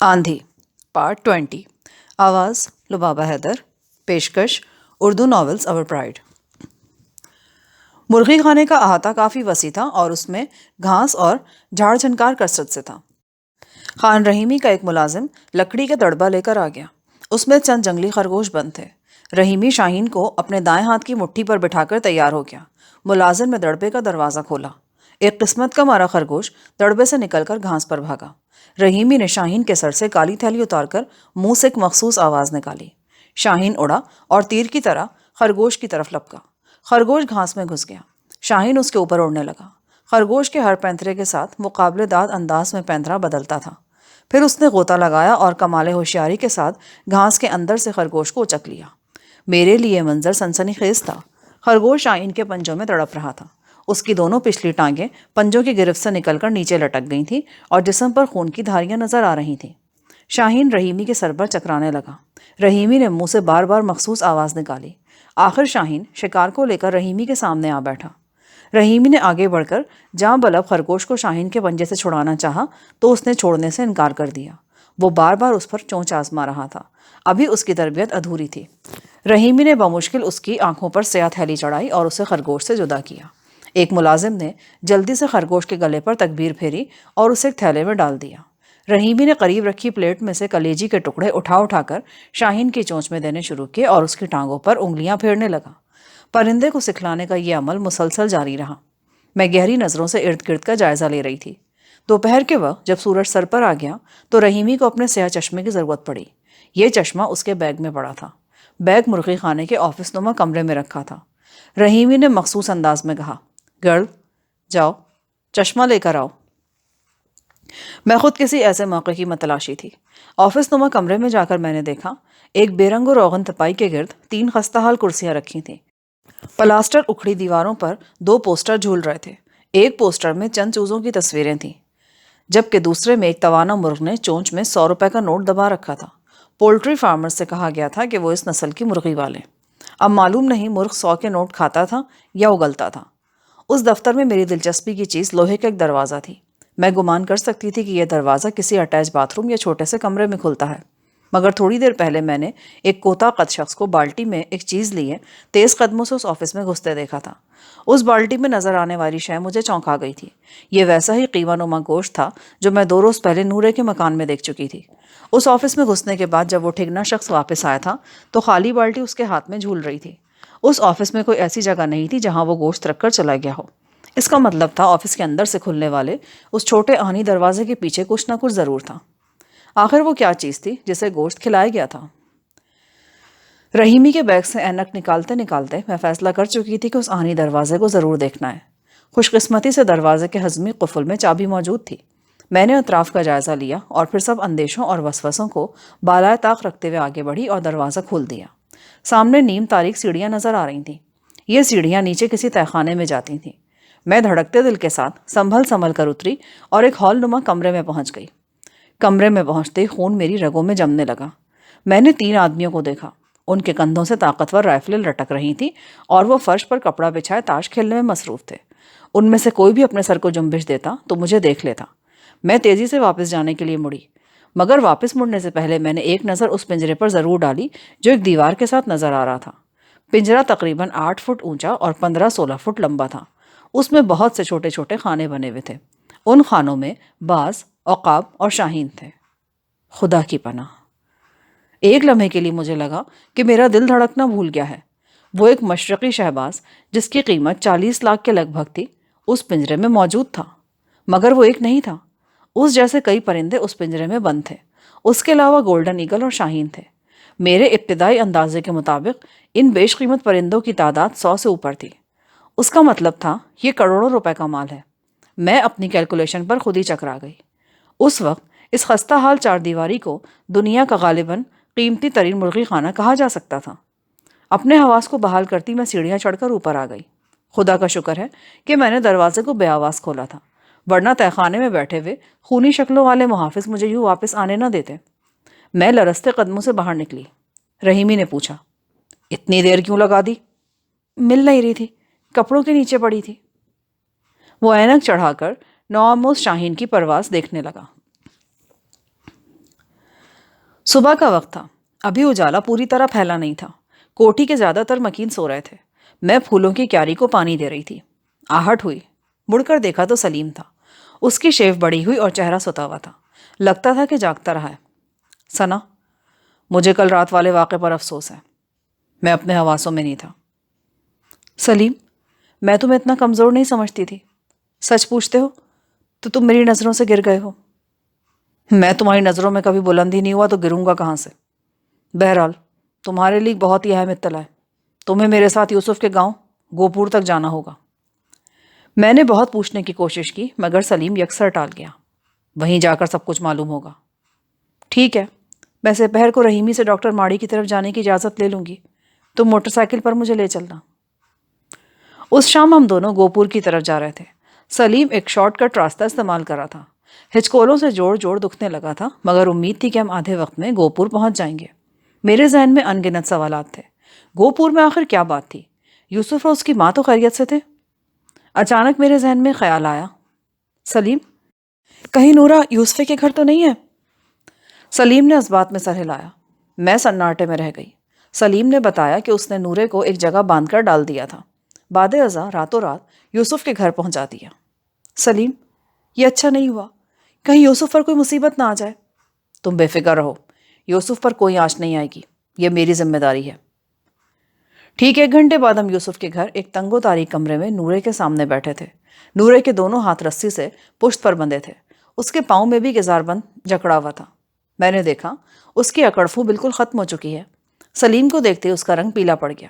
آندھی پارٹ 20 آواز لبابہ حیدر پیشکش اردو ناولز اور پرائڈ۔ مرغی خانے کا احاطہ کافی وسیع تھا اور اس میں گھاس اور جھاڑ جھنکار کثرت سے تھا۔ خان رحیمی کا ایک ملازم لکڑی کا دڑبہ لے کر آ گیا۔ اس میں چند جنگلی خرگوش بند تھے۔ رحیمی شاہین کو اپنے دائیں ہاتھ کی مٹھی پر بٹھا کر تیار ہو گیا۔ ملازم نے دڑبے کا دروازہ کھولا۔ ایک قسمت کا مارا خرگوش دڑبے سے نکل کر گھاس پر بھاگا۔ رحیمی نے شاہین کے سر سے کالی تھیلی اتار کر منہ سے ایک مخصوص آواز نکالی۔ شاہین اڑا اور تیر کی طرح خرگوش کی طرف لپکا۔ خرگوش گھاس میں گھس گیا۔ شاہین اس کے اوپر اڑنے لگا۔ خرگوش کے ہر پینترے کے ساتھ مقابلے داد انداز میں پینترا بدلتا تھا۔ پھر اس نے غوطہ لگایا اور کمال ہوشیاری کے ساتھ گھاس کے اندر سے خرگوش کو اچک لیا۔ میرے لیے منظر سنسنی خیز تھا۔ خرگوش شاہین کے پنجوں میں تڑپ رہا تھا۔ اس کی دونوں پچھلی ٹانگیں پنجوں کی گرفت سے نکل کر نیچے لٹک گئی تھیں اور جسم پر خون کی دھاریاں نظر آ رہی تھیں۔ شاہین رحیمی کے سر پر چکرانے لگا۔ رحیمی نے منہ سے بار بار مخصوص آواز نکالی۔ آخر شاہین شکار کو لے کر رحیمی کے سامنے آ بیٹھا۔ رحیمی نے آگے بڑھ کر جاں بلب خرگوش کو شاہین کے پنجے سے چھڑانا چاہا تو اس نے چھوڑنے سے انکار کر دیا۔ وہ بار بار اس پر چونچ آزما رہا تھا۔ ابھی اس کی تربیت ادھوری تھی۔ رحیمی نے بمشکل اس کی آنکھوں پر سیاہ تھیلی چڑھائی اور اسے خرگوش سے جدا کیا۔ ایک ملازم نے جلدی سے خرگوش کے گلے پر تکبیر پھیری اور اسے ایک تھیلے میں ڈال دیا۔ رحیمی نے قریب رکھی پلیٹ میں سے کلیجی کے ٹکڑے اٹھا کر شاہین کی چونچ میں دینے شروع کیے اور اس کی ٹانگوں پر انگلیاں پھیرنے لگا۔ پرندے کو سکھلانے کا یہ عمل مسلسل جاری رہا۔ میں گہری نظروں سے ارد گرد کا جائزہ لے رہی تھی۔ دوپہر کے وقت جب سورج سر پر آ گیا تو رحیمی کو اپنے سیاہ چشمے کی ضرورت پڑی۔ یہ چشمہ اس کے بیگ میں پڑا تھا۔ بیگ مرغی خانے کے آفس نما کمرے میں رکھا تھا۔ رحیمی نے مخصوص انداز میں کہا، گرل جاؤ چشمہ لے کر آؤ۔ میں خود کسی ایسے موقع کی متلاشی تھی۔ آفس نما کمرے میں جا کر میں نے دیکھا ایک بے رنگ و روغن تپائی کے گرد 3 خستہ حال کرسیاں رکھی تھیں۔ پلاسٹر اکھڑی دیواروں پر 2 پوسٹر جھول رہے تھے۔ ایک پوسٹر میں چند چوزوں کی تصویریں تھیں جبکہ دوسرے میں ایک توانا مرغ نے چونچ میں 100 روپے کا نوٹ دبا رکھا تھا۔ پولٹری فارمر سے کہا گیا تھا کہ وہ اس نسل کی مرغی والے۔ اب معلوم نہیں مرغ 100 کے نوٹ کھاتا تھا یا اگلتا تھا۔ اس دفتر میں میری دلچسپی کی چیز لوہے کا ایک دروازہ تھی۔ میں گمان کر سکتی تھی کہ یہ دروازہ کسی اٹیچ باتھ روم یا چھوٹے سے کمرے میں کھلتا ہے، مگر تھوڑی دیر پہلے میں نے ایک کوتا قد شخص کو بالٹی میں ایک چیز لیے تیز قدموں سے اس آفس میں گھستے دیکھا تھا۔ اس بالٹی میں نظر آنے والی شے مجھے چونکا گئی تھی۔ یہ ویسا ہی قیمہ نما گوشت تھا جو میں 2 روز پہلے نورے کے مکان میں دیکھ چکی تھی۔ اس آفس میں گھسنے کے بعد جب وہ ٹھگنا شخص واپس آیا تھا تو خالی بالٹی اس کے ہاتھ میں جھول رہی تھی۔ اس آفس میں کوئی ایسی جگہ نہیں تھی جہاں وہ گوشت رکھ کر چلا گیا ہو۔ اس کا مطلب تھا آفس کے اندر سے کھلنے والے اس چھوٹے آہنی دروازے کے پیچھے کچھ نہ کچھ ضرور تھا۔ آخر وہ کیا چیز تھی جسے گوشت کھلایا گیا تھا؟ رحیمی کے بیگ سے اینک نکالتے نکالتے میں فیصلہ کر چکی تھی کہ اس آہنی دروازے کو ضرور دیکھنا ہے۔ خوش قسمتی سے دروازے کے ہضمی قفل میں چابی موجود تھی۔ میں نے اطراف کا جائزہ لیا اور پھر سب اندیشوں اور وسوسوں کو بالائے طاق رکھتے ہوئے آگے بڑھی اور دروازہ کھول دیا۔ سامنے نیم تاریک سیڑھیاں نظر آ رہی تھیں۔ یہ سیڑھیاں نیچے کسی تہخانے میں جاتی تھیں۔ میں دھڑکتے دل کے ساتھ سنبھل کر اتری اور ایک ہال نما کمرے میں پہنچ گئی۔ کمرے میں پہنچتے خون میری رگوں میں جمنے لگا۔ میں نے 3 آدمیوں کو دیکھا۔ ان کے کندھوں سے طاقتور رائفلیں لٹک رہی تھیں اور وہ فرش پر کپڑا بچھائے تاش کھیلنے میں مصروف تھے۔ ان میں سے کوئی بھی اپنے سر کو جنبش دیتا تو مجھے دیکھ لیتا۔ میں تیزی سے واپس جانے کے لیے مڑی، مگر واپس مڑنے سے پہلے میں نے ایک نظر اس پنجرے پر ضرور ڈالی جو ایک دیوار کے ساتھ نظر آ رہا تھا۔ پنجرہ تقریباً 8 فٹ اونچا اور 15-16 فٹ لمبا تھا۔ اس میں بہت سے چھوٹے چھوٹے خانے بنے ہوئے تھے۔ ان خانوں میں باز، عقاب اور شاہین تھے۔ خدا کی پناہ! ایک لمحے کے لیے مجھے لگا کہ میرا دل دھڑکنا بھول گیا ہے۔ وہ ایک مشرقی شہباز جس کی قیمت 40 لاکھ کے لگ بھگ تھی اس پنجرے میں موجود تھا، مگر وہ ایک نہیں تھا۔ اس جیسے کئی پرندے اس پنجرے میں بند تھے۔ اس کے علاوہ گولڈن ایگل اور شاہین تھے۔ میرے ابتدائی اندازے کے مطابق ان بیش قیمت پرندوں کی تعداد 100 سے اوپر تھی۔ اس کا مطلب تھا یہ کروڑوں روپے کا مال ہے۔ میں اپنی کیلکولیشن پر خود ہی چکرا گئی۔ اس وقت اس خستہ حال 4 دیواری کو دنیا کا غالباً قیمتی ترین مرغی خانہ کہا جا سکتا تھا۔ اپنے حواس کو بحال کرتی میں سیڑھیاں چڑھ کر اوپر آ گئی۔ خدا کا شکر ہے کہ میں نے دروازے کو بے آواز کھولا تھا، ورنہ تہخانے میں بیٹھے ہوئے خونی شکلوں والے محافظ مجھے یوں واپس آنے نہ دیتے۔ میں لرزتے قدموں سے باہر نکلی۔ رحیمی نے پوچھا، اتنی دیر کیوں لگا دی؟ مل نہیں رہی تھی، کپڑوں کے نیچے پڑی تھی۔ وہ اینک چڑھا کر نوآموز شاہین کی پرواز دیکھنے لگا۔ صبح کا وقت تھا، ابھی اجالا پوری طرح پھیلا نہیں تھا۔ کوٹھی کے زیادہ تر مکین سو رہے تھے۔ میں پھولوں کی کیاری کو پانی دے رہی تھی۔ آہٹ ہوئی، مڑ کر دیکھا تو سلیم تھا۔ اس کی شیف بڑی ہوئی اور چہرہ ستا ہوا تھا، لگتا تھا کہ جاگتا رہا ہے۔ ثنا، مجھے کل رات والے واقعے پر افسوس ہے۔ میں اپنے حواسوں میں نہیں تھا۔ سلیم، میں تمہیں اتنا کمزور نہیں سمجھتی تھی۔ سچ پوچھتے ہو تو تم میری نظروں سے گر گئے ہو۔ میں تمہاری نظروں میں کبھی بلند ہی نہیں ہوا تو گروں گا کہاں سے؟ بہرحال تمہارے لیے بہت ہی اہم اطلاع ہے۔ تمہیں میرے ساتھ یوسف کے گاؤں گوپور تک جانا ہوگا۔ میں نے بہت پوچھنے کی کوشش کی مگر سلیم یکسر ٹال گیا۔ وہیں جا کر سب کچھ معلوم ہوگا۔ ٹھیک ہے، میں سپہر کو رحیمی سے ڈاکٹر ماڑی کی طرف جانے کی اجازت لے لوں گی۔ تم موٹر سائیکل پر مجھے لے چلنا۔ اس شام ہم دونوں گوپور کی طرف جا رہے تھے۔ سلیم ایک شارٹ کٹ راستہ استعمال کر رہا تھا۔ ہچکولوں سے جوڑ جوڑ دکھنے لگا تھا مگر امید تھی کہ ہم آدھے وقت میں گوپور پہنچ جائیں گے۔ میرے ذہن میں ان گنت سوالات تھے۔ گوپور میں آخر کیا بات تھی؟ یوسف اور اس کی ماں تو خیریت سے تھے۔ اچانک میرے ذہن میں خیال آیا، سلیم، کہیں نورا یوسف کے گھر تو نہیں ہے؟ سلیم نے اس بات میں سر ہلایا۔ میں سناٹے میں رہ گئی۔ سلیم نے بتایا کہ اس نے نورے کو ایک جگہ باندھ کر ڈال دیا تھا، بعد ازاں راتوں رات یوسف کے گھر پہنچا دیا۔ سلیم، یہ اچھا نہیں ہوا، کہیں یوسف پر کوئی مصیبت نہ آ جائے۔ تم بے فکر رہو، یوسف پر کوئی آنچ نہیں آئے گی، یہ میری ذمہ داری ہے۔ ٹھیک 1 گھنٹے بعد ہم یوسف کے گھر ایک تنگ و تاریک کمرے میں نورے کے سامنے بیٹھے تھے۔ نورے کے دونوں ہاتھ رسی سے پشت پر بندھے تھے۔ اس کے پاؤں میں بھی گزار بند جکڑا ہوا تھا۔ میں نے دیکھا اس کی اکڑفو بالکل ختم ہو چکی ہے۔ سلیم کو دیکھتے اس کا رنگ پیلا پڑ گیا۔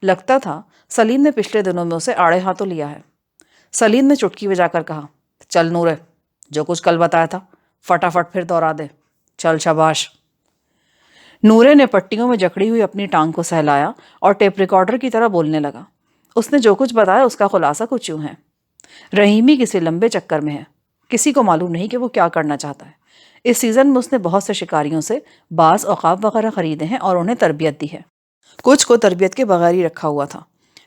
لگتا تھا سلیم نے پچھلے دنوں میں اسے آڑے ہاتھوں لیا ہے۔ سلیم نے چٹکی بجا کر کہا، چل نورے، جو کچھ کل بتایا تھا فٹافٹ پھر دوہرا دے، چل شاباش۔ نورے نے پٹیوں میں جکڑی ہوئی اپنی ٹانگ کو سہلایا اور ٹیپ ریکارڈر کی طرح بولنے لگا۔ اس نے جو کچھ بتایا اس کا خلاصہ کچھ یوں ہے۔ رحیمی کسی لمبے چکر میں ہے، کسی کو معلوم نہیں کہ وہ کیا کرنا چاہتا ہے۔ اس سیزن میں اس نے بہت سے شکاریوں سے باز عقاب وغیرہ خریدے ہیں اور انہیں تربیت دی ہے۔ کچھ کو تربیت کے بغیر ہی رکھا ہوا تھا۔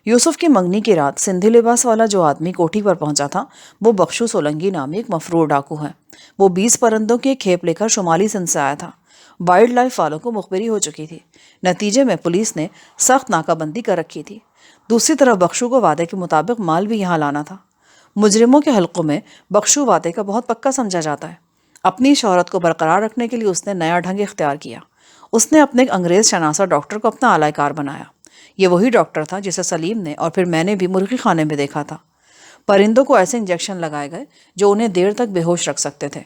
یوسف کی منگنی کی رات سندھی لباس والا جو آدمی کوٹھی پر پہنچا تھا وہ بخشو سولنگی نامی ایک مفرور ڈاکو ہے۔ وہ 20 پرندوں کی ایک کھیپ لے کر شمالی سندھ سے آیا تھا۔ وائلڈ لائف والوں کو مخبری ہو چکی تھی۔ نتیجے میں پولیس نے سخت ناکہ بندی کر رکھی تھی۔ دوسری طرف بخشو کو وعدے کے مطابق مال بھی یہاں لانا تھا۔ مجرموں کے حلقوں میں بخشو وعدے کا بہت پکا سمجھا جاتا ہے۔ اپنی شہرت کو برقرار رکھنے کے لیے اس نے نیا ڈھنگ اختیار کیا۔ اس نے اپنے ایک انگریز شناسہ ڈاکٹر کو اپنا اعلی کار بنایا۔ یہ وہی ڈاکٹر تھا جسے سلیم نے اور پھر میں نے بھی مرغی خانے میں دیکھا تھا۔ پرندوں کو ایسے انجیکشن لگائے گئے جو انہیں دیر تک بے ہوش رکھ سکتے تھے۔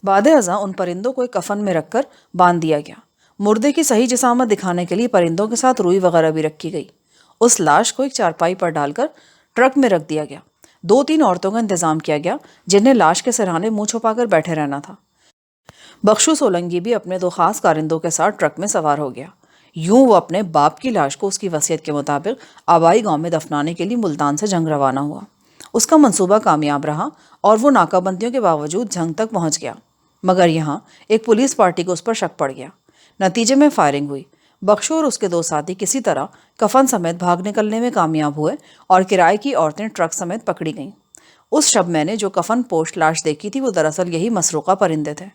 بعد ازاں ان پرندوں کو ایک کفن میں رکھ کر باندھ دیا گیا۔ مردے کی صحیح جسامت دکھانے کے لیے پرندوں کے ساتھ روئی وغیرہ بھی رکھی گئی۔ اس لاش کو ایک چارپائی پر ڈال کر ٹرک میں رکھ دیا گیا۔ 2-3 عورتوں کا انتظام کیا گیا جنہیں لاش کے سرہانے منہ چھپا کر بیٹھے رہنا تھا۔ بخشو سولنگی بھی اپنے 2 خاص کارندوں کے ساتھ ٹرک میں سوار ہو گیا۔ یوں وہ اپنے باپ کی لاش کو اس کی وصیت کے مطابق آبائی گاؤں میں دفنانے کے لیے ملتان سے جنگ روانہ ہوا۔ اس کا منصوبہ کامیاب رہا اور وہ ناکہ بندیوں کے باوجود جھنگ تک پہنچ گیا، مگر یہاں ایک پولیس پارٹی کو اس پر شک پڑ گیا۔ نتیجے میں فائرنگ ہوئی۔ بخشو اور اس کے 2 ساتھی کسی طرح کفن سمیت بھاگ نکلنے میں کامیاب ہوئے اور کرائے کی عورتیں ٹرک سمیت پکڑی گئیں۔ اس شب میں نے جو کفن پوش لاش دیکھی تھی وہ دراصل یہی مسروقہ پرندے تھے۔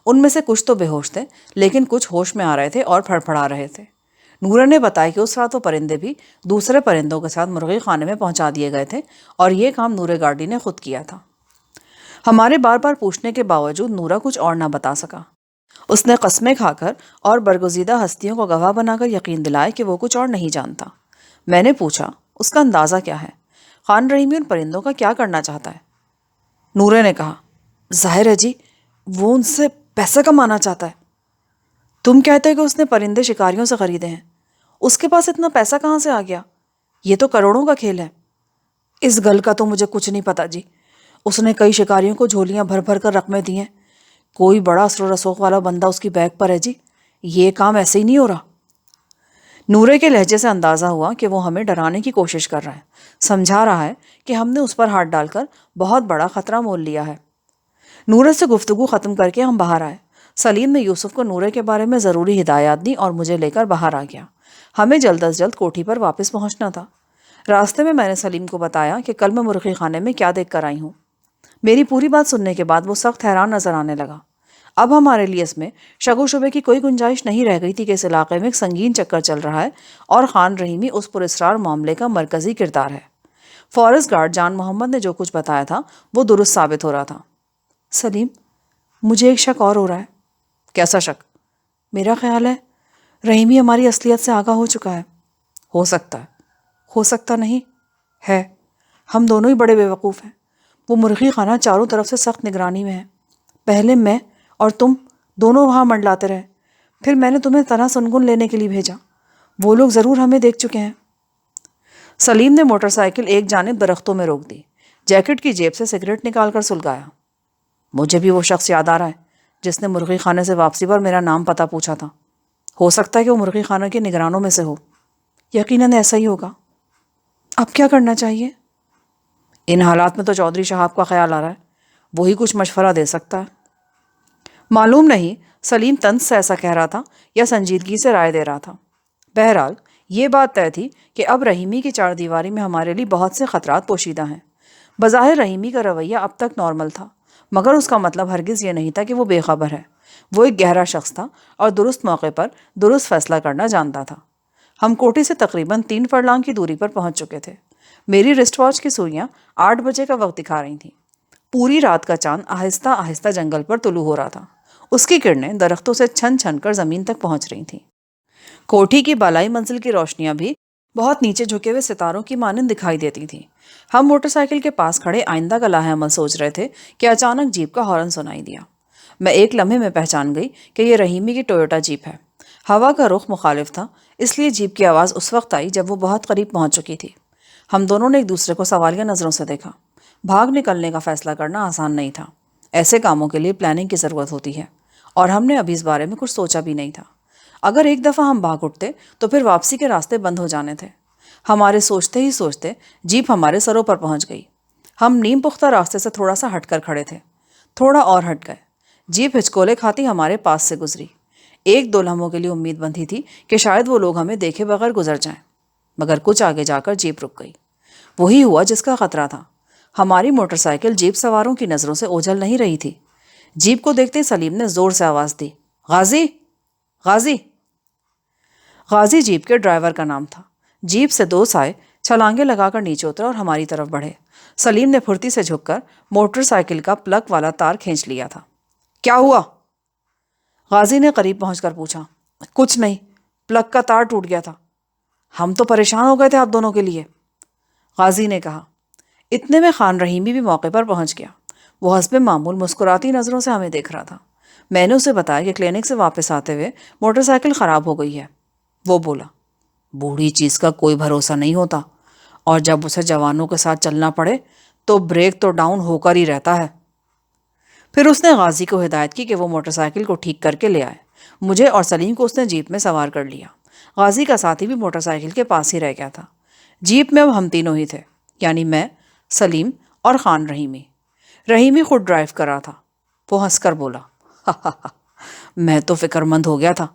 ان میں سے کچھ تو بے ہوش تھے لیکن کچھ ہوش میں آ رہے تھے اور پھڑپھڑا رہے تھے۔ نورہ نے بتایا کہ اس رات وہ پرندے بھی دوسرے پرندوں کے ساتھ مرغی خانے میں پہنچا دیے گئے تھے اور یہ کام نورہ گارڈی نے خود کیا تھا۔ ہمارے بار بار پوچھنے کے باوجود نورہ کچھ اور نہ بتا سکا۔ اس نے قسمیں کھا کر اور برگزیدہ ہستیوں کو گواہ بنا کر یقین دلائے کہ وہ کچھ اور نہیں جانتا۔ میں نے پوچھا، اس کا اندازہ کیا ہے؟ خان رحیمی ان پرندوں کا کیا کرنا چاہتا ہے؟ نورہ نے کہا، ظاہر ہے جی، وہ ان سے پیسہ کمانا چاہتا ہے۔ تم کہتے ہو کہ اس نے پرندے شکاریوں سے خریدے ہیں، اس کے پاس اتنا پیسہ کہاں سے آ گیا؟ یہ تو کروڑوں کا کھیل ہے۔ اس گل کا تو مجھے کچھ نہیں پتا جی، اس نے کئی شکاریوں کو جھولیاں بھر بھر کر رقمیں دی ہیں۔ کوئی بڑا اثر و رسوخ والا بندہ اس کی بیک پر ہے جی، یہ کام ایسے ہی نہیں ہو رہا۔ نورے کے لہجے سے اندازہ ہوا کہ وہ ہمیں ڈرانے کی کوشش کر رہا ہے، سمجھا رہا ہے کہ ہم نے اس پر ہاتھ ڈال کر بہت بڑا خطرہ مول لیا ہے۔ نورے سے گفتگو ختم کر کے ہم باہر آئے۔ سلیم نے یوسف کو نورے کے بارے میں ضروری ہدایات دی اور مجھے لے کر باہر آ گیا۔ ہمیں جلد از جلد کوٹھی پر واپس پہنچنا تھا۔ راستے میں نے سلیم کو بتایا کہ کل میں مرغی خانے میں کیا دیکھ کر آئی ہوں۔ میری پوری بات سننے کے بعد وہ سخت حیران نظر آنے لگا۔ اب ہمارے لیے اس میں شک و شبے کی کوئی گنجائش نہیں رہ گئی تھی کہ اس علاقے میں ایک سنگین چکر چل رہا ہے اور خان رحیمی اس پراسرار معاملے کا مرکزی کردار ہے۔ فارسٹ گارڈ جان محمد نے جو کچھ بتایا تھا وہ درست ثابت ہو رہا تھا۔ سلیم، مجھے ایک شک اور ہو رہا ہے۔ کیسا شک؟ میرا خیال ہے رحیمی ہماری اصلیت سے آگاہ ہو چکا ہے۔ ہو سکتا ہے، ہو سکتا نہیں ہے۔ ہم دونوں ہی بڑے بے وقوف ہیں۔ وہ مرغی خانہ چاروں طرف سے سخت نگرانی میں ہے۔ پہلے میں اور تم دونوں وہاں منڈلاتے رہے، پھر میں نے تمہیں تنا سنگن لینے کے لیے بھیجا۔ وہ لوگ ضرور ہمیں دیکھ چکے ہیں۔ سلیم نے موٹر سائیکل ایک جانب درختوں میں روک دی، جیکٹ کی جیب سے سگریٹ نکال کر سلگایا۔ مجھے بھی وہ شخص یاد آ رہا ہے جس نے مرغی خانے سے واپسی پر میرا نام پتہ پوچھا تھا۔ ہو سکتا ہے کہ وہ مرغی خانہ کے نگرانوں میں سے ہو۔ یقیناً ایسا ہی ہوگا۔ اب کیا کرنا چاہیے؟ ان حالات میں تو چودھری شہاب کا خیال آ رہا ہے، وہی کچھ مشورہ دے سکتا ہے۔ معلوم نہیں سلیم طنز سے ایسا کہہ رہا تھا یا سنجیدگی سے رائے دے رہا تھا۔ بہرحال یہ بات طے تھی کہ اب رحیمی کی چار دیواری میں ہمارے لیے بہت سے خطرات پوشیدہ ہیں۔ بظاہر رحیمی کا رویہ اب تک نارمل تھا، مگر اس کا مطلب ہرگز یہ نہیں تھا کہ وہ بے خبر ہے۔ وہ ایک گہرا شخص تھا اور درست موقع پر درست فیصلہ کرنا جانتا تھا۔ ہم کوٹھی سے تقریباً 3 فرلانگ کی دوری پر پہنچ چکے تھے۔ میری رسٹ واچ کی سوئیاں 8 بجے کا وقت دکھا رہی تھیں۔ پوری رات کا چاند آہستہ آہستہ جنگل پر طلوع ہو رہا تھا۔ اس کی کرنیں درختوں سے چھن چھن کر زمین تک پہنچ رہی تھیں۔ کوٹھی کی بالائی منزل کی روشنیاں بھی بہت نیچے جھکے ہوئے ستاروں کی مانند دکھائی دیتی تھیں۔ ہم موٹر سائیکل کے پاس کھڑے آئندہ کا لاہ عمل سوچ رہے تھے کہ اچانک جیپ کا ہارن سنائی دیا۔ میں ایک لمحے میں پہچان گئی کہ یہ رحیمی کی ٹویوٹا جیپ ہے۔ ہوا کا رخ مخالف تھا، اس لیے جیپ کی آواز اس وقت آئی جب وہ بہت قریب پہنچ چکی تھی۔ ہم دونوں نے ایک دوسرے کو سوالیہ نظروں سے دیکھا۔ بھاگ نکلنے کا فیصلہ کرنا آسان نہیں تھا۔ ایسے کاموں کے لیے پلاننگ کی ضرورت ہوتی ہے، اور ہم نے ابھی اس بارے میں کچھ سوچا بھی نہیں تھا۔ اگر ایک دفعہ ہم بھاگ اٹھتے تو پھر واپسی کے راستے بند ہو جانے تھے۔ ہمارے سوچتے ہی سوچتے جیپ ہمارے سروں پر پہنچ گئی۔ ہم نیم پختہ راستے سے تھوڑا سا ہٹ کر کھڑے تھے۔ تھوڑا اور ہٹ گئے، جیپ ہچکولے کھاتی ہمارے پاس سے گزری۔ 1-2 لمحوں کے لیے امید بندھی تھی کہ شاید وہ لوگ ہمیں دیکھے بغیر گزر جائیں، مگر کچھ آگے جا کر جیپ رک گئی۔ وہی ہوا جس کا خطرہ تھا۔ ہماری موٹر سائیکل جیپ سواروں کی نظروں سے اوجھل نہیں رہی تھی۔ جیپ کو دیکھتے سلیم نے زور سے آواز دی، غازی! غازی! غازی جیپ کے ڈرائیور کا نام تھا۔ جیپ سے 2 سائے چھلانگیں لگا کر نیچے اترے اور ہماری طرف بڑھے۔ سلیم نے پھرتی سے جھک کر موٹر سائیکل کا پلگ والا تار کھینچ لیا تھا۔ کیا ہوا؟ غازی نے قریب پہنچ کر پوچھا۔ کچھ نہیں، پلگ کا تار ٹوٹ گیا تھا۔ ہم تو پریشان ہو گئے تھے آپ دونوں کے لیے، غازی نے کہا۔ اتنے میں خان رحیمی بھی موقع پر پہنچ گیا۔ وہ حسب معمول مسکراتی نظروں سے ہمیں دیکھ رہا تھا۔ میں نے اسے بتایا کہ کلینک سے واپس آتے ہوئے موٹر سائیکل خراب ہو گئی ہے۔ وہ بولا، بوڑھی چیز کا کوئی بھروسہ نہیں ہوتا، اور جب اسے جوانوں کے ساتھ چلنا پڑے تو بریک تو ڈاؤن ہو کر ہی رہتا ہے۔ پھر اس نے غازی کو ہدایت کی کہ وہ موٹر سائیکل کو ٹھیک کر کے لے آئے۔ مجھے اور سلیم کو اس نے جیپ میں سوار کر لیا۔ غازی کا ساتھی بھی موٹر سائیکل کے پاس ہی رہ گیا تھا۔ جیپ میں اب ہم تینوں ہی تھے، یعنی میں، سلیم اور خان رحیمی۔ رحیمی خود ڈرائیو کر رہا تھا۔ وہ ہنس کر بولا، میں تو فکر مند ہو گیا تھا،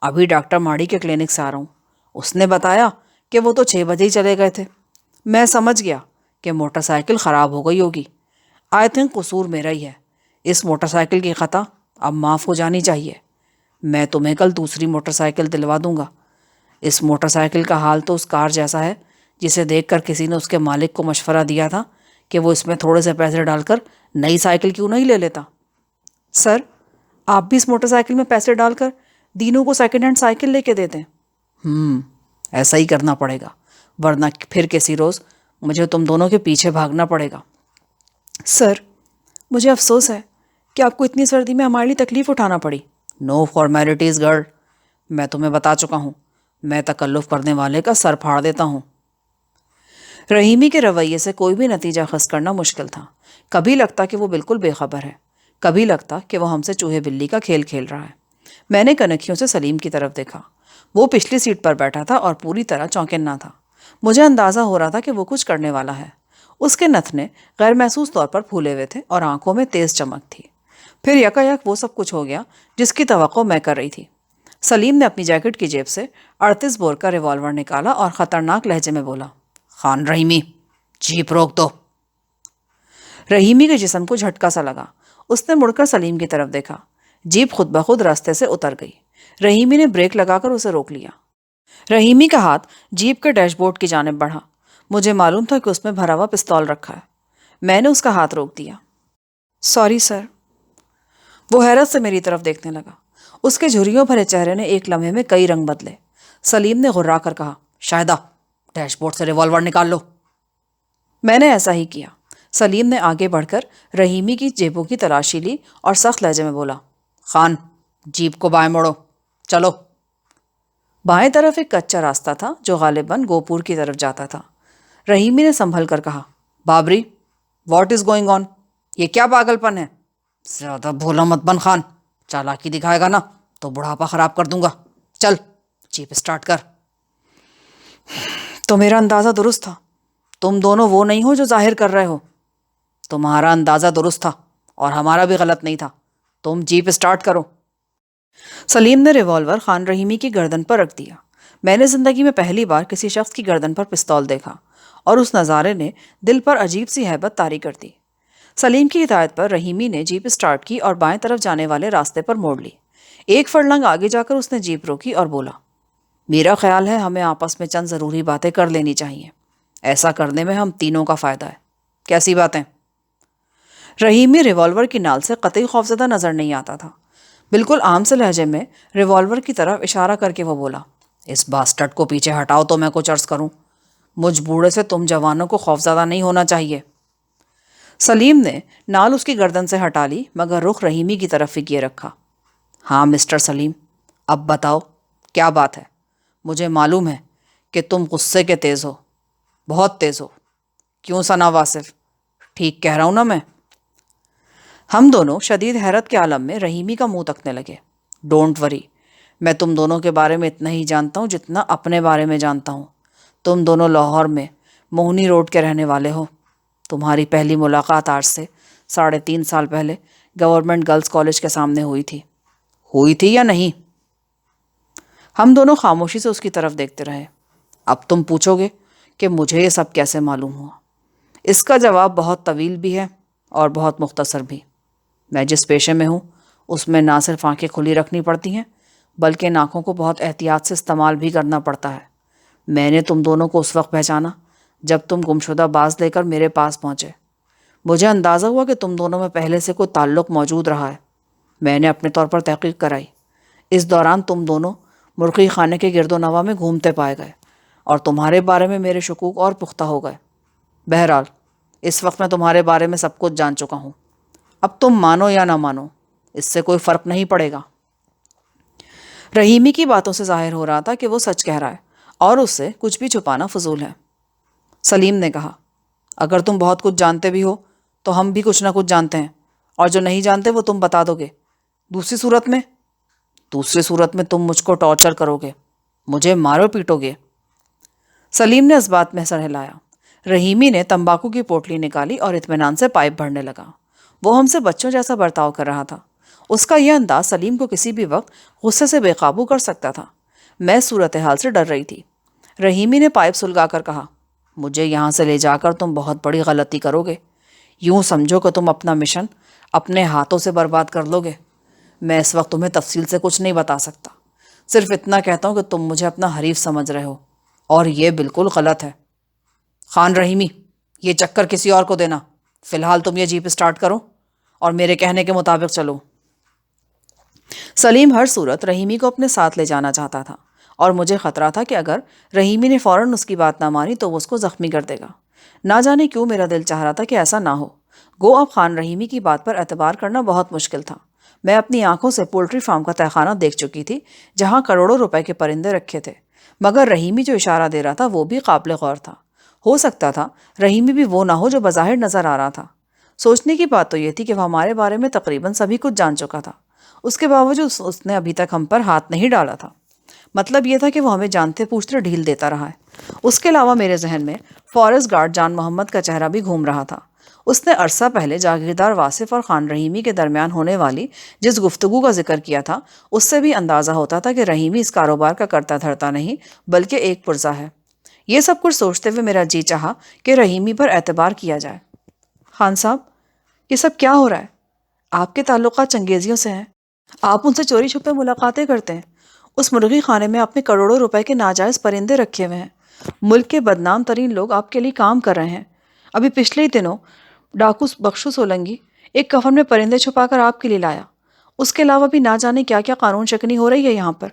ابھی ڈاکٹر ماڑی کے کلینک سے آ رہا ہوں۔ اس نے بتایا کہ وہ تو 6 بجے ہی چلے گئے تھے۔ میں سمجھ گیا کہ موٹر سائیکل خراب ہو گئی ہوگی۔ آئی تھنک قصور میرا ہی ہے۔ اس موٹر سائیکل کی خطا اب معاف ہو جانی چاہیے۔ میں تمہیں کل دوسری موٹر سائیکل دلوا دوں گا۔ اس موٹر سائیکل کا حال تو اس کار جیسا ہے جسے دیکھ کر کسی نے اس کے مالک کو مشورہ دیا تھا کہ وہ اس میں تھوڑے سے پیسے ڈال کر نئی سائیکل کیوں نہیں لے لیتا۔ سر، آپ بھی اس موٹر سائیکل میں پیسے ڈال کر دینوں کو سیکنڈ ہینڈ سائیکل لے کے دیتے ہیں۔ ایسا ہی کرنا پڑے گا، ورنہ پھر کسی روز مجھے تم دونوں کے پیچھے بھاگنا پڑے گا۔ سر، مجھے افسوس ہے کہ آپ کو اتنی سردی میں ہمارے لیے تکلیف اٹھانا پڑی۔ نو فارمیلٹیز گرل، میں تمہیں بتا چکا ہوں، میں تکلف کرنے والے کا سر پھاڑ دیتا ہوں۔ رحیمی کے رویے سے کوئی بھی نتیجہ خاص کرنا مشکل تھا۔ کبھی لگتا کہ وہ بالکل بے خبر ہے، کبھی لگتا کہ وہ ہم سے چوہے بلی کا کھیل کھیل رہا ہے۔ میں نے کنکھیوں سے سلیم کی طرف دیکھا۔ وہ پچھلی سیٹ پر بیٹھا تھا اور پوری طرح چونکنا تھا۔ مجھے اندازہ ہو رہا تھا کہ وہ کچھ کرنے والا ہے۔ اس کے نتنے غیر محسوس طور پر پھولے ہوئے تھے اور آنکھوں میں تیز چمک تھی۔ پھر یکایک وہ سب کچھ ہو گیا جس کی توقع میں کر رہی تھی۔ سلیم نے اپنی جیکٹ کی جیب سے 38 بور کا ریوالور نکالا اور خطرناک لہجے میں بولا، خان رحیمی، جیپ روک دو۔ رحیمی کے جسم کو جھٹکا سا لگا۔ اس نے مڑ کر سلیم کی طرف دیکھا۔ جیپ خود بخود راستے سے اتر گئی۔ رحیمی نے بریک لگا کر اسے روک لیا۔ رحیمی کا ہاتھ جیپ کے ڈیش بورڈ کی جانب بڑھا۔ مجھے معلوم تھا کہ اس میں بھرا ہوا پستول رکھا ہے۔ میں نے اس کا ہاتھ روک دیا۔ Sorry sir. وہ حیرت سے میری طرف دیکھنے لگا۔ اس کے جھریوں بھرے چہرے نے ایک لمحے میں کئی رنگ بدلے۔ سلیم نے غرا کر کہا، شاہدہ، ڈیش بورڈ سے ریوالور نکال لو۔ میں نے ایسا ہی کیا۔ سلیم نے آگے بڑھ کر رحیمی کی جیبوں کی تلاشی لی اور سخت لہجے میں بولا، خان، جیپ کو بائیں موڑو، چلو۔ بائیں طرف ایک کچا راستہ تھا جو غالباً گوپور کی طرف جاتا تھا۔ رحیمی نے سنبھل کر کہا، Babri, what is going on? یہ کیا پاگل پن ہے؟ زیادہ بھولا مت بن خان، چالاکی دکھائے گا نا تو بڑھاپا خراب کر دوں گا۔ چل، جیپ اسٹارٹ کر۔ تو میرا اندازہ درست تھا۔ تم دونوں وہ نہیں ہو جو ظاہر کر رہے ہو۔ تمہارا اندازہ درست تھا اور ہمارا بھی غلط نہیں تھا۔ تم جیپ اسٹارٹ کرو۔ سلیم نے ریوالور خان رحیمی کی گردن پر رکھ دیا۔ میں نے زندگی میں پہلی بار کسی شخص کی گردن پر پستول دیکھا اور اس نظارے نے دل پر عجیب سی ہیبت طاری کر دی۔ سلیم کی ہدایت پر رحیمی نے جیپ اسٹارٹ کی اور بائیں طرف جانے والے راستے پر موڑ لی۔ ایک فرلنگ آگے جا کر اس نے جیپ روکی اور بولا، میرا خیال ہے ہمیں آپس میں چند ضروری باتیں کر لینی چاہیے۔ ایسا کرنے میں ہم تینوں کا فائدہ ہے۔ کیسی باتیں؟ رحیمی ریوالور کی نال سے قطعی خوفزدہ نظر نہیں آتا تھا۔ بالکل عام سے لہجے میں ریوالور کی طرف اشارہ کر کے وہ بولا، اس باسٹرڈ کو پیچھے ہٹاؤ تو میں کچھ عرض کروں۔ مجھ بوڑھے سے تم جوانوں کو خوفزدہ نہیں ہونا چاہیے۔ سلیم نے نال اس کی گردن سے ہٹا لی مگر رخ رحیمی کی طرف ہی کیے رکھا۔ ہاں مسٹر سلیم، اب بتاؤ کیا بات ہے؟ مجھے معلوم ہے کہ تم غصے کے تیز ہو، بہت تیز ہو۔ کیوں ثنا واصف، ٹھیک کہہ رہا ہوں نا میں؟ ہم دونوں شدید حیرت کے عالم میں رحیمی کا منہ تکنے لگے۔ ڈونٹ وری، میں تم دونوں کے بارے میں اتنا ہی جانتا ہوں جتنا اپنے بارے میں جانتا ہوں۔ تم دونوں لاہور میں موہنی روڈ کے رہنے والے ہو۔ تمہاری پہلی ملاقات آج سے 3.5 سال پہلے گورنمنٹ گرلز کالج کے سامنے ہوئی تھی۔ ہوئی تھی یا نہیں؟ ہم دونوں خاموشی سے اس کی طرف دیکھتے رہے۔ اب تم پوچھو گے کہ مجھے یہ سب کیسے معلوم ہوا؟ اس کا جواب بہت طویل بھی ہے اور بہت مختصر بھی۔ میں جس پیشے میں ہوں اس میں نہ صرف آنکھیں کھلی رکھنی پڑتی ہیں بلکہ ان آنکھوں کو بہت احتیاط سے استعمال بھی کرنا پڑتا ہے۔ میں نے تم دونوں کو اس وقت پہچانا جب تم گمشدہ باز لے کر میرے پاس پہنچے۔ مجھے اندازہ ہوا کہ تم دونوں میں پہلے سے کوئی تعلق موجود رہا ہے۔ میں نے اپنے طور پر تحقیق کرائی۔ اس دوران تم دونوں مرغی خانے کے گرد و نواح میں گھومتے پائے گئے اور تمہارے بارے میں میرے شکوک اور پختہ ہو گئے۔ بہرحال اس وقت میں تمہارے بارے میں سب کچھ جان چکا ہوں۔ اب تم مانو یا نہ مانو، اس سے کوئی فرق نہیں پڑے گا۔ رحیمی کی باتوں سے ظاہر ہو رہا تھا کہ وہ سچ کہہ رہا ہے اور اس سے کچھ بھی چھپانا فضول ہے۔ سلیم نے کہا، اگر تم بہت کچھ جانتے بھی ہو تو ہم بھی کچھ نہ کچھ جانتے ہیں، اور جو نہیں جانتے وہ تم بتا دو گے۔ دوسری صورت میں تم مجھ کو ٹارچر کرو گے، مجھے مارو پیٹو گے۔ سلیم نے اس بات میں سر ہلایا۔ رحیمی نے تمباکو کی پوٹلی نکالی اور اطمینان سے پائپ بھرنے لگا۔ وہ ہم سے بچوں جیسا برتاؤ کر رہا تھا۔ اس کا یہ انداز سلیم کو کسی بھی وقت غصے سے بے قابو کر سکتا تھا۔ میں صورتحال سے ڈر رہی تھی۔ رحیمی نے پائپ سلگا کر کہا، مجھے یہاں سے لے جا کر تم بہت بڑی غلطی کرو گے۔ یوں سمجھو کہ تم اپنا مشن اپنے ہاتھوں سے برباد کر لو گے۔ میں اس وقت تمہیں تفصیل سے کچھ نہیں بتا سکتا، صرف اتنا کہتا ہوں کہ تم مجھے اپنا حریف سمجھ رہے ہو اور یہ بالکل غلط ہے۔ خان رحیمی، یہ چکر کسی اور کو دینا۔ فی الحال تم یہ جیپ اسٹارٹ کرو اور میرے کہنے کے مطابق چلو۔ سلیم ہر صورت رحیمی کو اپنے ساتھ لے جانا چاہتا تھا اور مجھے خطرہ تھا کہ اگر رحیمی نے فوراً اس کی بات نہ مانی تو وہ اس کو زخمی کر دے گا۔ نہ جانے کیوں میرا دل چاہ رہا تھا کہ ایسا نہ ہو۔ گو اب خان رحیمی کی بات پر اعتبار کرنا بہت مشکل تھا۔ میں اپنی آنکھوں سے پولٹری فارم کا تہخانہ دیکھ چکی تھی جہاں کروڑوں روپے کے پرندے رکھے تھے، مگر رحیمی جو اشارہ دے رہا تھا وہ بھی قابل غور تھا۔ ہو سکتا تھا رحیمی بھی وہ نہ ہو جو بظاہر نظر آ رہا تھا۔ سوچنے کی بات تو یہ تھی کہ وہ ہمارے بارے میں تقریباً سبھی کچھ جان چکا تھا، اس کے باوجود اس نے ابھی تک ہم پر ہاتھ نہیں ڈالا تھا۔ مطلب یہ تھا کہ وہ ہمیں جانتے پوچھتے ڈھیل دیتا رہا ہے۔ اس کے علاوہ میرے ذہن میں فارسٹ گارڈ جان محمد کا چہرہ بھی گھوم رہا تھا۔ اس نے عرصہ پہلے جاگیردار واصف اور خان رحیمی کے درمیان ہونے والی جس گفتگو کا ذکر کیا تھا اس سے بھی اندازہ ہوتا تھا کہ رحیمی اس کاروبار کا کرتا دھرتا نہیں بلکہ ایک پرزا ہے۔ یہ سب کچھ سوچتے ہوئے میرا جی چاہا کہ رحیمی پر اعتبار کیا جائے۔ خان صاحب، یہ سب کیا ہو رہا ہے؟ آپ کے تعلقات چنگیزیوں سے ہیں۔ آپ ان سے چوری چھپے ملاقاتیں کرتے ہیں۔ اس مرغی خانے میں آپ نے کروڑوں روپے کے ناجائز پرندے رکھے ہوئے ہیں۔ ملک کے بدنام ترین لوگ آپ کے لیے کام کر رہے ہیں۔ ابھی پچھلے ہی دنوں ڈاکو بخشو سولنگی ایک کفن میں پرندے چھپا کر آپ کے لیے لایا۔ اس کے علاوہ بھی نہ جانے کیا کیا قانون شکنی ہو رہی ہے یہاں پر۔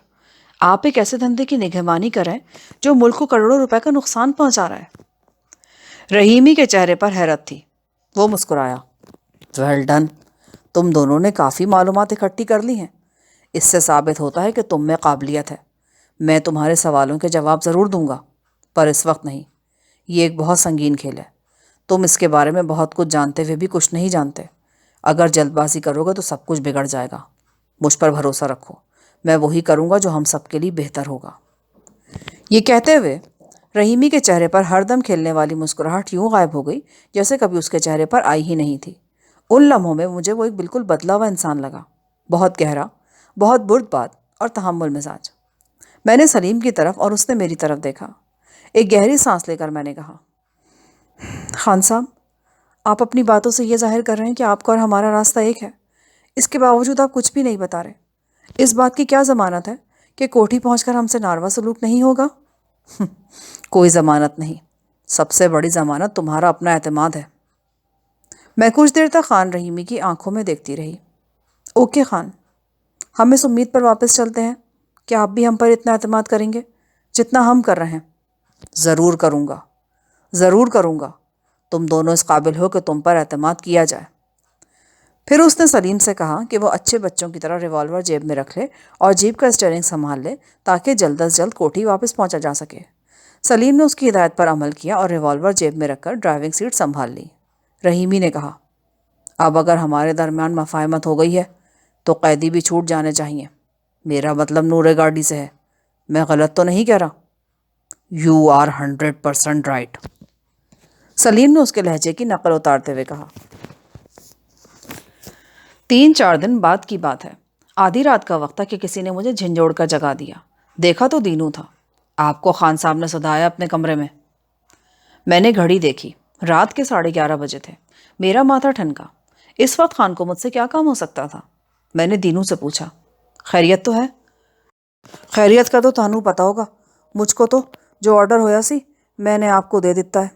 آپ ایک ایسے دھندے کی نگہبانی کریں جو ملک کو کروڑوں روپے کا نقصان پہنچا رہا ہے۔ رحیمی کے چہرے پر حیرت تھی۔ وہ مسکرایا۔ ویل ڈن، تم دونوں نے کافی معلومات اکٹھی کر لی ہیں۔ اس سے ثابت ہوتا ہے کہ تم میں قابلیت ہے۔ میں تمہارے سوالوں کے جواب ضرور دوں گا، پر اس وقت نہیں۔ یہ ایک بہت سنگین کھیل ہے۔ تم اس کے بارے میں بہت کچھ جانتے ہوئے بھی کچھ نہیں جانتے۔ اگر جلد بازی کرو گے تو سب کچھ بگڑ جائے گا۔ مجھ پر بھروسہ رکھو، میں وہی کروں گا جو ہم سب کے لیے بہتر ہوگا۔ یہ کہتے ہوئے رحیمی کے چہرے پر ہر دم کھیلنے والی مسکراہٹ یوں غائب ہو گئی جیسے کبھی اس کے چہرے پر آئی ہی نہیں تھی۔ ان لمحوں میں مجھے وہ ایک بالکل بدلا ہوا انسان لگا، بہت گہرا، بہت بردبار اور تحمل مزاج۔ میں نے سلیم کی طرف اور اس نے میری طرف دیکھا۔ ایک گہری سانس لے کر میں نے کہا، خان صاحب، آپ اپنی باتوں سے یہ ظاہر کر رہے ہیں کہ آپ کا اور ہمارا راستہ ایک ہے۔ اس کے باوجود آپ کچھ بھی نہیں بتا رہے۔ اس بات کی کیا ضمانت ہے کہ کوٹھی پہنچ کر ہم سے ناروا سلوک نہیں ہوگا؟ کوئی ضمانت نہیں۔ سب سے بڑی ضمانت تمہارا اپنا اعتماد ہے۔ میں کچھ دیر تک خان رحیمی کی آنکھوں میں دیکھتی رہی۔ اوکے خان، ہم اس امید پر واپس چلتے ہیں کہ آپ بھی ہم پر اتنا اعتماد کریں گے جتنا ہم کر رہے ہیں۔ ضرور کروں گا، ضرور کروں گا۔ تم دونوں اس قابل ہو کہ تم پر اعتماد کیا جائے۔ پھر اس نے سلیم سے کہا کہ وہ اچھے بچوں کی طرح ریوالور جیب میں رکھ لے اور جیپ کا اسٹیئرنگ سنبھال لے تاکہ جلد از جلد کوٹھی واپس پہنچا جا سکے۔ سلیم نے اس کی ہدایت پر عمل کیا اور ریوالور جیب میں رکھ کر ڈرائیونگ سیٹ سنبھال لی۔ رحیمی نے کہا، اب اگر ہمارے درمیان مفاہمت ہو گئی ہے تو قیدی بھی چھوٹ جانے چاہیے۔ میرا مطلب نور گاڑی سے ہے۔ میں غلط تو نہیں کہہ رہا؟ یو آر 100% رائٹ، سلیم نے اس کے لہجے کی نقل اتارتے ہوئے کہا۔ 3-4 دن بعد کی بات ہے۔ آدھی رات کا وقت تھا کہ کسی نے مجھے جھنجھوڑ کر جگا دیا۔ دیکھا تو دینو تھا۔ آپ کو خان صاحب نے سدھایا اپنے کمرے میں۔ میں نے گھڑی دیکھی، رات کے 11:30 بجے تھے۔ میرا ماتھا ٹھنکا۔ اس وقت خان کو مجھ سے کیا کام ہو سکتا تھا؟ میں نے دینو سے پوچھا، خیریت تو ہے؟ خیریت کا تو تانوں پتا ہوگا، مجھ کو تو جو آرڈر ہویا سی میں نے آپ کو دے دیتا ہے۔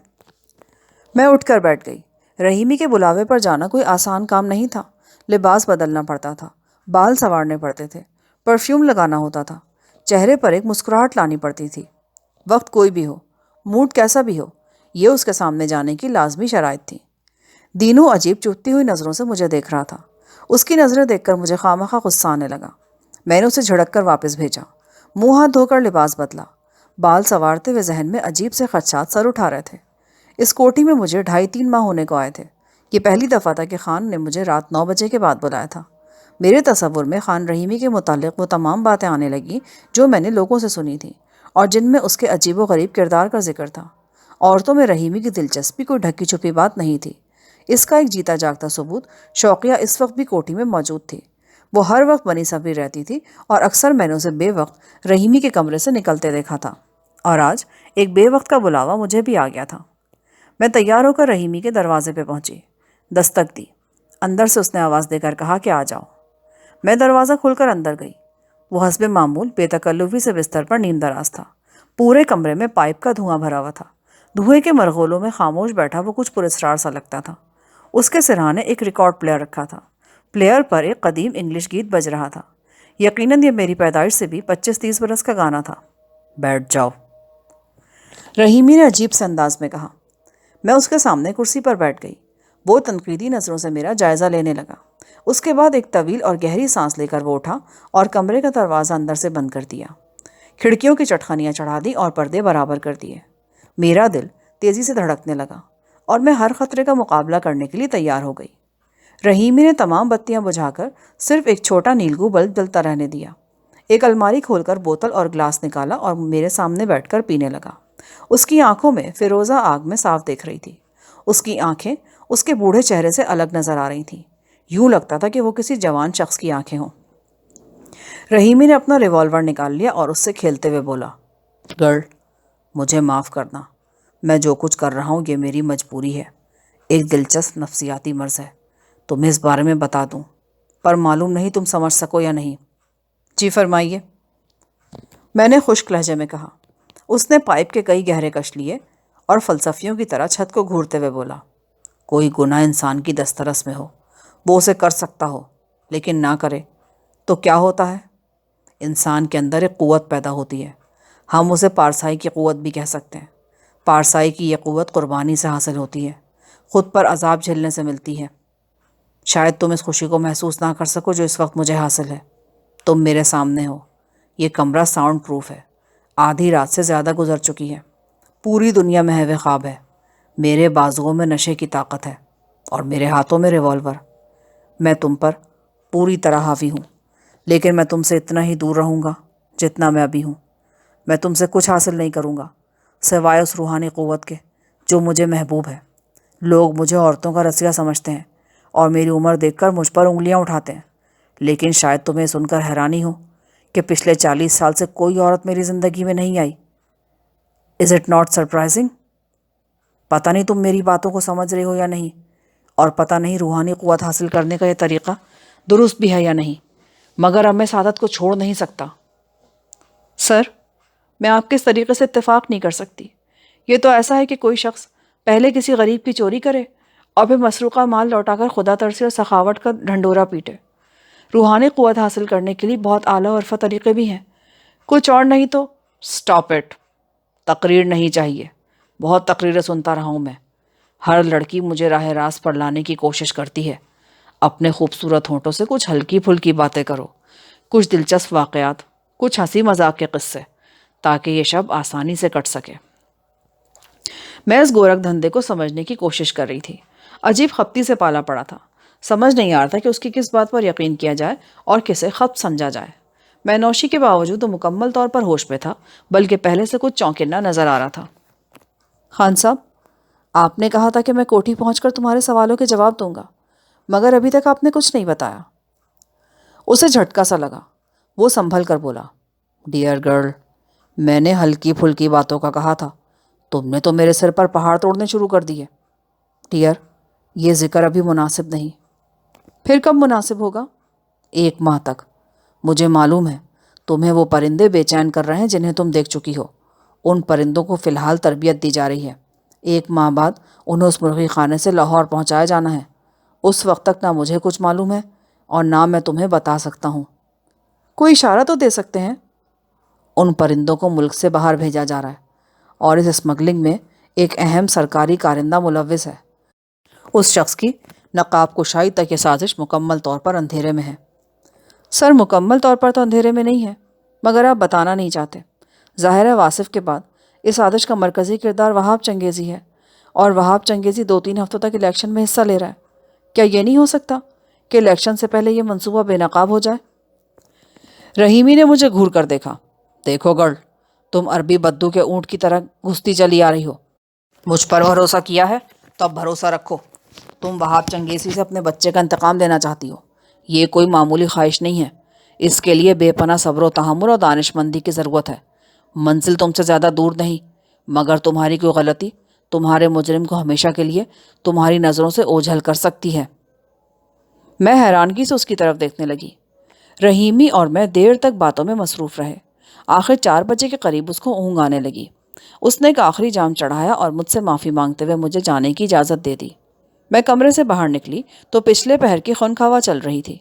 میں اٹھ کر بیٹھ گئی۔ رحیمی کے بلاوے پر جانا کوئی آسان کام نہیں تھا۔ لباس بدلنا پڑتا تھا، بال سنوارنے پڑتے تھے، پرفیوم لگانا ہوتا تھا، چہرے پر ایک مسکراہٹ لانی پڑتی تھی۔ وقت کوئی بھی ہو، موڈ کیسا بھی ہو، یہ اس کے سامنے جانے کی لازمی شرائط تھی۔ دینو عجیب چبھتی ہوئی نظروں سے مجھے دیکھ رہا تھا۔ اس کی نظریں دیکھ کر مجھے خواہ غصہ آنے لگا۔ میں نے اسے جھڑک کر واپس بھیجا، منہ ہاتھ دھو کر لباس بدلا۔ بال سنوارتے ہوئے ذہن میں عجیب سے خدشات سر اٹھا رہے تھے۔ اس کوٹھی میں مجھے 2.5-3 ماہ ہونے کو آئے تھے۔ یہ پہلی دفعہ تھا کہ خان نے مجھے رات 9 بجے کے بعد بلایا تھا۔ میرے تصور میں خان رحیمی کے متعلق وہ تمام باتیں آنے لگیں جو میں نے لوگوں سے سنی تھیں اور جن میں اس کے عجیب و غریب کردار کا ذکر تھا۔ عورتوں میں رحیمی کی دلچسپی کوئی ڈھکی چھپی بات نہیں تھی۔ اس کا ایک جیتا جاگتا ثبوت شوقیہ اس وقت بھی کوٹھی میں موجود تھی۔ وہ ہر وقت بنی سبری رہتی تھی اور اکثر میں نے اسے بے وقت رحیمی کے کمرے سے نکلتے دیکھا تھا۔ اور آج ایک بے وقت کا بلاوا مجھے بھی آ گیا تھا۔ میں تیار ہو کر رحیمی کے دروازے پہ پہنچی، دستک دی۔ اندر سے اس نے آواز دے کر کہا کہ آ جاؤ۔ میں دروازہ کھول کر اندر گئی۔ وہ حسب معمول بے تکلفی سے بستر پر نیم دراز تھا۔ پورے کمرے میں پائپ کا دھواں بھرا ہوا تھا۔ دھوئے کے مرغولوں میں خاموش بیٹھا وہ کچھ پراسرار سا لگتا تھا۔ اس کے سرہانے ایک ریکارڈ پلیئر رکھا تھا۔ پلیئر پر ایک قدیم انگلش گیت بج رہا تھا۔ یقیناً یہ میری پیدائش سے بھی 25-30 برس کا گانا تھا۔ بیٹھ جاؤ، رحیمی نے عجیب سے انداز میں کہا۔ میں اس کے سامنے کرسی پر بیٹھ گئی۔ وہ تنقیدی نظروں سے میرا جائزہ لینے لگا۔ اس کے بعد ایک طویل اور گہری سانس لے کر وہ اٹھا اور کمرے کا دروازہ اندر سے بند کر دیا۔ کھڑکیوں کی چٹخانیاں چڑھا دی اور پردے برابر کر دیے۔ میرا دل تیزی سے دھڑکنے لگا اور میں ہر خطرے کا مقابلہ کرنے کے لیے تیار ہو گئی۔ رحیمی نے تمام بتیاں بجھا کر صرف ایک چھوٹا نیلگو بلب جلتا رہنے دیا۔ ایک الماری کھول کر بوتل اور گلاس نکالا اور میرے سامنے بیٹھ کر پینے لگا۔ اس کی آنکھوں میں فیروزہ آگ میں صاف دیکھ رہی تھی۔ اس کی آنکھیں اس کے بوڑھے چہرے سے الگ نظر آ رہی تھیں۔ یوں لگتا تھا کہ وہ کسی جوان شخص کی آنکھیں ہوں۔ رحیمی نے اپنا ریوالور نکال لیا اور اس سے کھیلتے ہوئے بولا، گرل، مجھے معاف کرنا۔ میں جو کچھ کر رہا ہوں یہ میری مجبوری ہے۔ ایک دلچسپ نفسیاتی مرض ہے، تمہیں اس بارے میں بتا دوں۔ پر معلوم نہیں تم سمجھ سکو یا نہیں۔ جی فرمائیے، میں نے خشک لہجے میں کہا۔ اس نے پائپ کے کئی گہرے کش لیے اور فلسفیوں کی طرح چھت کو گھورتے ہوئے بولا، کوئی گناہ انسان کی دسترس میں ہو، وہ اسے کر سکتا ہو لیکن نہ کرے تو کیا ہوتا ہے؟ انسان کے اندر ایک قوت پیدا ہوتی ہے، ہم اسے پارسائی کی قوت بھی کہہ سکتے ہیں۔ پارسائی کی یہ قوت قربانی سے حاصل ہوتی ہے، خود پر عذاب جھیلنے سے ملتی ہے۔ شاید تم اس خوشی کو محسوس نہ کر سکو جو اس وقت مجھے حاصل ہے۔ تم میرے سامنے ہو، یہ کمرہ ساؤنڈ پروف ہے، آدھی رات سے زیادہ گزر چکی ہے، پوری دنیا محو خواب ہے، میرے بازوؤں میں نشے کی طاقت ہے اور میرے ہاتھوں میں ریوالور۔ میں تم پر پوری طرح حاوی ہوں، لیکن میں تم سے اتنا ہی دور رہوں گا جتنا میں ابھی ہوں۔ میں تم سے کچھ حاصل نہیں کروں گا سوائے اس روحانی قوت کے جو مجھے محبوب ہے۔ لوگ مجھے عورتوں کا رسیا سمجھتے ہیں اور میری عمر دیکھ کر مجھ پر انگلیاں اٹھاتے ہیں، لیکن شاید تمہیں سن کر حیرانی ہو کہ پچھلے 40 سال سے کوئی عورت میری زندگی میں نہیں آئی۔ Is it not surprising? پتہ نہیں تم میری باتوں کو سمجھ رہے ہو یا نہیں، اور پتہ نہیں روحانی قوت حاصل کرنے کا یہ طریقہ درست بھی ہے یا نہیں، مگر اب میں سعادت کو چھوڑ نہیں سکتا۔ سر، میں آپ کے اس طریقے سے اتفاق نہیں کر سکتی۔ یہ تو ایسا ہے کہ کوئی شخص پہلے کسی غریب کی چوری کرے اور پھر مسروقہ مال لوٹا کر خدا ترسی اور سخاوت کا ڈھنڈورا پیٹے۔ روحانی قوت حاصل کرنے کے لیے بہت اعلیٰ و عرفہ طریقے بھی ہیں، کچھ اور نہیں تو سٹاپ اٹ۔ تقریر نہیں چاہیے، بہت تقریریں سنتا رہا ہوں میں۔ ہر لڑکی مجھے راہ راست پر لانے کی کوشش کرتی ہے۔ اپنے خوبصورت ہونٹوں سے کچھ ہلکی پھلکی باتیں کرو، کچھ دلچسپ واقعات، کچھ ہنسی مذاق کے قصے، تاکہ یہ شب آسانی سے کٹ سکے۔ میں اس گورکھ دھندے کو سمجھنے کی کوشش کر رہی تھی۔ عجیب خپتی سے پالا پڑا تھا، سمجھ نہیں آ رہا تھا کہ اس کی کس بات پر یقین کیا جائے اور کسے خبت سمجھا جائے۔ میں نوشی کے باوجود تو مکمل طور پر ہوش پہ تھا، بلکہ پہلے سے کچھ چونکنا نظر آ رہا تھا۔ خان صاحب، آپ نے کہا تھا کہ میں کوٹھی پہنچ کر تمہارے سوالوں کے جواب دوں گا، مگر ابھی تک آپ نے کچھ نہیں بتایا۔ اسے جھٹکا سا لگا، وہ سنبھل کر بولا، ڈیئر گرل، میں نے ہلکی پھلکی باتوں کا کہا تھا، تم نے تو میرے سر پر پہاڑ توڑنے شروع کر دیے۔ ڈیئر، یہ ذکر ابھی مناسب نہیں۔ پھر کب مناسب ہوگا؟ 1 ماہ تک۔ مجھے معلوم ہے تمہیں وہ پرندے بے چین کر رہے ہیں جنہیں تم دیکھ چکی ہو۔ ان پرندوں کو فی الحال تربیت دی جا رہی ہے۔ 1 ماہ بعد انہیں اس مرغی خانے سے لاہور پہنچایا جانا ہے۔ اس وقت تک نہ مجھے کچھ معلوم ہے اور نہ میں تمہیں بتا سکتا ہوں۔ کوئی اشارہ تو دے سکتے ہیں؟ ان پرندوں کو ملک سے باہر بھیجا جا رہا ہے اور اس اسمگلنگ میں ایک اہم سرکاری کارندہ ملوث ہے۔ اس شخص کی نقاب کشائی تک یہ سازش مکمل طور پر اندھیرے میں ہے۔ سر، مکمل طور پر تو اندھیرے میں نہیں ہے، مگر آپ بتانا نہیں چاہتے۔ ظاہر ہے واصف کے بعد اس سازش کا مرکزی کردار وہاب چنگیزی ہے، اور وہاب چنگیزی 2-3 ہفتوں تک الیکشن میں حصہ لے رہا ہے۔ کیا یہ نہیں ہو سکتا کہ الیکشن سے پہلے یہ منصوبہ بے نقاب ہو جائے؟ رحیمی نے مجھے گھور کر دیکھا۔ دیکھو گرل، تم عربی بدو کے اونٹ کی طرح گھستی چلی آ رہی ہو۔ مجھ پر بھروسہ کیا ہے تو اب بھروسہ رکھو۔ تم وہاب چنگیزی سے اپنے بچے کا انتقام لینا چاہتی ہو۔ یہ کوئی معمولی خواہش نہیں ہے، اس کے لیے بے پناہ صبر و تحمل اور دانش مندی کی ضرورت ہے۔ منزل تم سے زیادہ دور نہیں، مگر تمہاری کوئی غلطی تمہارے مجرم کو ہمیشہ کے لیے تمہاری نظروں سے اوجھل کر سکتی ہے۔ میں حیرانگی سے اس کی طرف دیکھنے لگی۔ رحیمی اور میں دیر تک باتوں میں مصروف رہے۔ آخر 4 بجے کے قریب اس کو اونگ آنے لگی۔ اس نے ایک آخری جام چڑھایا اور مجھ سے معافی مانگتے ہوئے مجھے جانے کی اجازت دے دی۔ میں کمرے سے باہر نکلی تو پچھلے پہر کی خونخواہ ہوا چل رہی تھی۔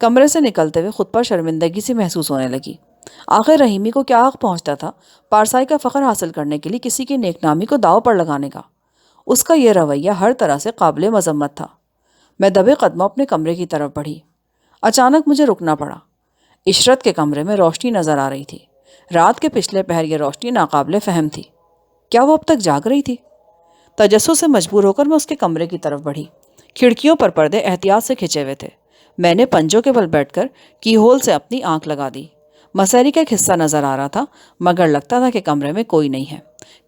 کمرے سے نکلتے ہوئے خود پر شرمندگی سی محسوس ہونے لگی۔ آخر رحیمی کو کیا حق پہنچتا تھا پارسائی کا فخر حاصل کرنے کے لیے کسی کی نیک نامی کو داؤ پر لگانے کا؟ اس کا یہ رویہ ہر طرح سے قابل مذمت تھا۔ میں دبے قدموں اپنے کمرے کی طرف بڑھی۔ اچانک مجھے رکنا پڑا۔ عشرت کے کمرے میں روشنی نظر آ رہی تھی۔ رات کے پچھلے پہر یہ روشنی ناقابل فہم تھی۔ کیا وہ اب تک جاگ رہی تھی؟ تجسس سے مجبور ہو کر میں اس کے کمرے کی طرف بڑھی۔ کھڑکیوں پر پردے احتیاط سے کھچے ہوئے تھے۔ میں نے پنجوں کے بل بیٹھ کر کی ہول سے اپنی آنکھ لگا دی۔ مسیری کا ایک حصہ نظر آ رہا تھا، مگر لگتا تھا کہ کمرے میں کوئی نہیں ہے۔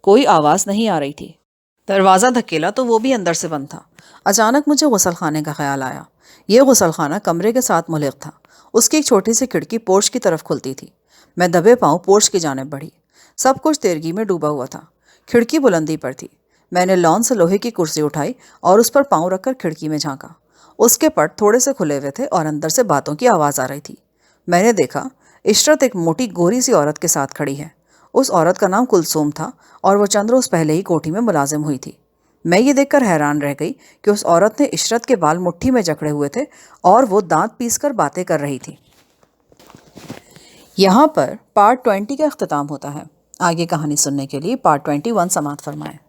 کوئی آواز نہیں آ رہی تھی۔ دروازہ دھکیلا تو وہ بھی اندر سے بند تھا۔ اچانک مجھے غسل خانے کا خیال آیا۔ یہ غسل خانہ کمرے کے ساتھ ملحق تھا۔ اس کی ایک چھوٹی سی کھڑکی پورچ کی طرف کھلتی تھی۔ میں دبے پاؤں پورچ کی جانب بڑھی۔ سب کچھ تیرگی میں ڈوبا ہوا تھا۔ کھڑکی بلندی پر تھی۔ میں نے لان سے لوہے کی کرسی اٹھائی اور اس پر پاؤں رکھ کر کھڑکی میں جھانکا۔ اس کے پٹ تھوڑے سے کھلے ہوئے تھے اور اندر سے باتوں کی آواز آ رہی تھی۔ میں نے دیکھا عشرت ایک موٹی گوری سی عورت کے ساتھ کھڑی ہے۔ اس عورت کا نام کلثوم تھا اور وہ چند روز پہلے ہی کوٹھی میں ملازم ہوئی تھی۔ میں یہ دیکھ کر حیران رہ گئی کہ اس عورت نے عشرت کے بال مٹھی میں جکڑے ہوئے تھے اور وہ دانت پیس کر باتیں کر رہی تھی۔ یہاں پر پارٹ 20 کا اختتام ہوتا ہے۔ آگے کہانی سننے کے لیے پارٹ 21 سماعت فرمائیں۔